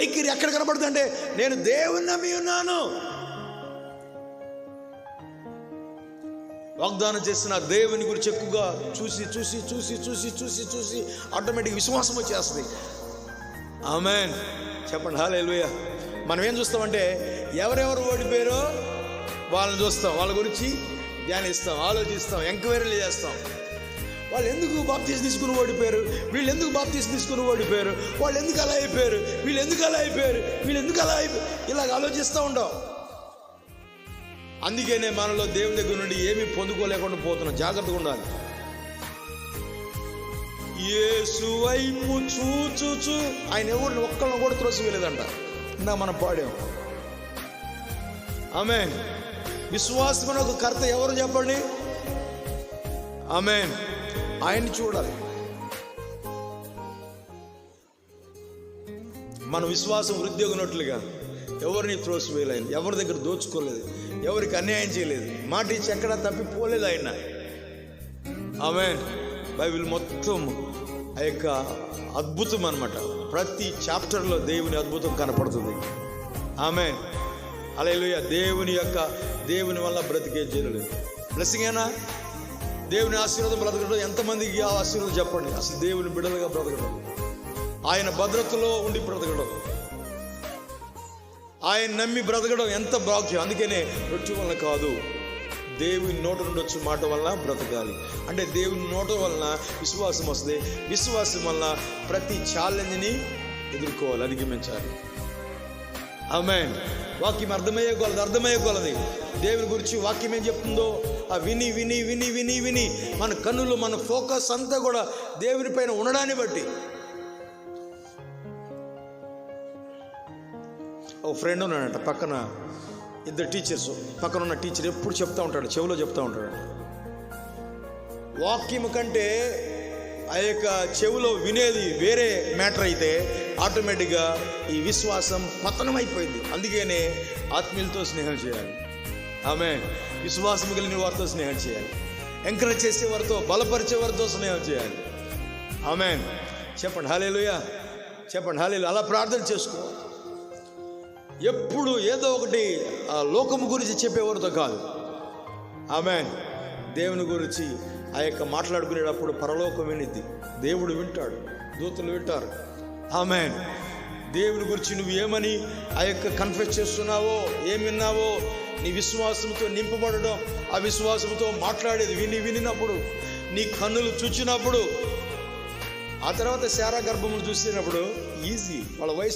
వైఖరి ఎక్కడ కనబడుతుంది అంటే, నేను దేవుని నమ్మి ఉన్నాను. వాగ్దానం చేసిన దేవుని గురించి ఎక్కువగా చూసి చూసి చూసి చూసి చూసి చూసి ఆటోమేటిక్ విశ్వాసం వచ్చేస్తుంది. ఆమేన్. చెప్పండి హల్లెలూయా. మనం ఏం చూస్తామంటే, ఎవరెవరు ఓడిపోయారో వాళ్ళని చూస్తాం, వాళ్ళ గురించి ధ్యానిస్తాం, ఆలోచిస్తాం, ఎంక్వైరీలు చేస్తాం. వాళ్ళు ఎందుకు బాప్తీసం తీసుకుని ఓడిపోయారు, వీళ్ళు ఎందుకు బాప్తీసం తీసుకుని ఓడిపోయారు, వాళ్ళు ఎందుకు అలా అయిపోయారు, వీళ్ళు ఎందుకు అలా అయిపోయారు, వీళ్ళు ఎందుకు అలా అయిపోయారు, ఇలాగ ఆలోచిస్తూ ఉంటాం. అందుకనే మనలో దేవుని దగ్గర నుండి ఏమీ పొందుకోలేకుండా పోతున్నాం. జాగ్రత్తగా ఉండాలి. యేసు వైపు చూచు ఆయన ఎవరిని ఒక్కళ్ళని కూడా త్రోసివేయలేదంట. ఇందా మనం పాడాం. ఆమేన్. విశ్వాసమైన ఒక కర్త ఎవరు చెప్పండి? ఆమేన్. ఆయన్ని చూడాలి. మన విశ్వాసం వృద్ధి ఉన్నట్లుగా ఎవరిని త్రోసివేయలేదు, ఎవరి దగ్గర దోచుకోలేదు, ఎవరికి అన్యాయం చేయలేదు, మాట ఇచ్చి ఎక్కడా తప్పిపోలేదు ఆయన. ఆమేన్. బైబిల్ మొత్తం ఆ యొక్క అద్భుతం అన్నమాట. ప్రతి చాప్టర్లో దేవుని అద్భుతం కనపడుతుంది. ఆమేన్. హల్లెలూయా. దేవుని వల్ల బ్రతికే జీవులు బ్లెస్సింగ్ ఏనా? దేవుని ఆశీర్వాదం బ్రతకడం ఎంతమందికి ఆ ఆశీర్వాదం చెప్పండి. అసలు దేవుని బిడ్డలుగా బ్రతకడం, ఆయన భద్రతలో ఉండి బ్రతకడం, ఆయన నమ్మి బ్రతకడం ఎంత భాగ్యం. అందుకనే రొట్టె వలన కాదు, దేవుని నోట నుండి వచ్చే మాట వలన బ్రతకాలి. అంటే దేవుని నోట వలన విశ్వాసం వస్తుంది. విశ్వాసం వలన ప్రతి ఛాలెంజ్ని ఎదుర్కోవాలి, అధిగమించాలి. ఆమేన్. వాక్యం అర్థమయ్యే కొలది దేవుని గురించి వాక్యం ఏం చెప్తుందో ఆ విని విని విని విని విని మన కన్నులు, మన ఫోకస్ అంతా కూడా దేవుని పైన ఉండడాన్ని బట్టి. ఓ ఫ్రెండ్ ఉన్నాడంట, పక్కన ఇద్దరు టీచర్స్, పక్కన ఉన్న టీచర్ ఎప్పుడు చెప్తా ఉంటాడు, చెవిలో చెప్తా ఉంటాడు, వాక్యం కంటే ఆ యొక్క చెవిలో వినేది వేరే మ్యాటర్ అయితే ఆటోమేటిక్గా ఈ విశ్వాసం పతనం అయిపోయింది. అందుకనే ఆత్మీయులతో స్నేహం చేయాలి. ఆమేన్. విశ్వాసం కలిగిన వారితో స్నేహం చేయాలి. ఎంకరేజ్ చేసే వారితో, బలపరిచే వారితో స్నేహం చేయాలి. ఆమేన్. చెప్పండి హల్లెలూయా. చెప్పండి హల్లెలూయా. అలా ప్రార్థన చేసుకో. ఎప్పుడు ఏదో ఒకటి ఆ లోకము గురించి చెప్పేవారితో కాదు. ఆమేన్. దేవుని గురించి ఆ యొక్క మాట్లాడుకునేటప్పుడు పరలోకం వినిద్ది, దేవుడు వింటాడు, దూతలు వింటారు. ఆమేన్. దేవుని గురించి నువ్వు ఏమని ఆ యొక్క కన్ఫెస్ చేస్తున్నావో, ఏం విన్నావో, నీ విశ్వాసంతో నింపబడడం, ఆ విశ్వాసంతో మాట్లాడేది వినినప్పుడు, నీ కన్నులు చూచినప్పుడు, ఆ తర్వాత శారా గర్భమును చూసినప్పుడు ఈజీ. వాళ్ళ వయసు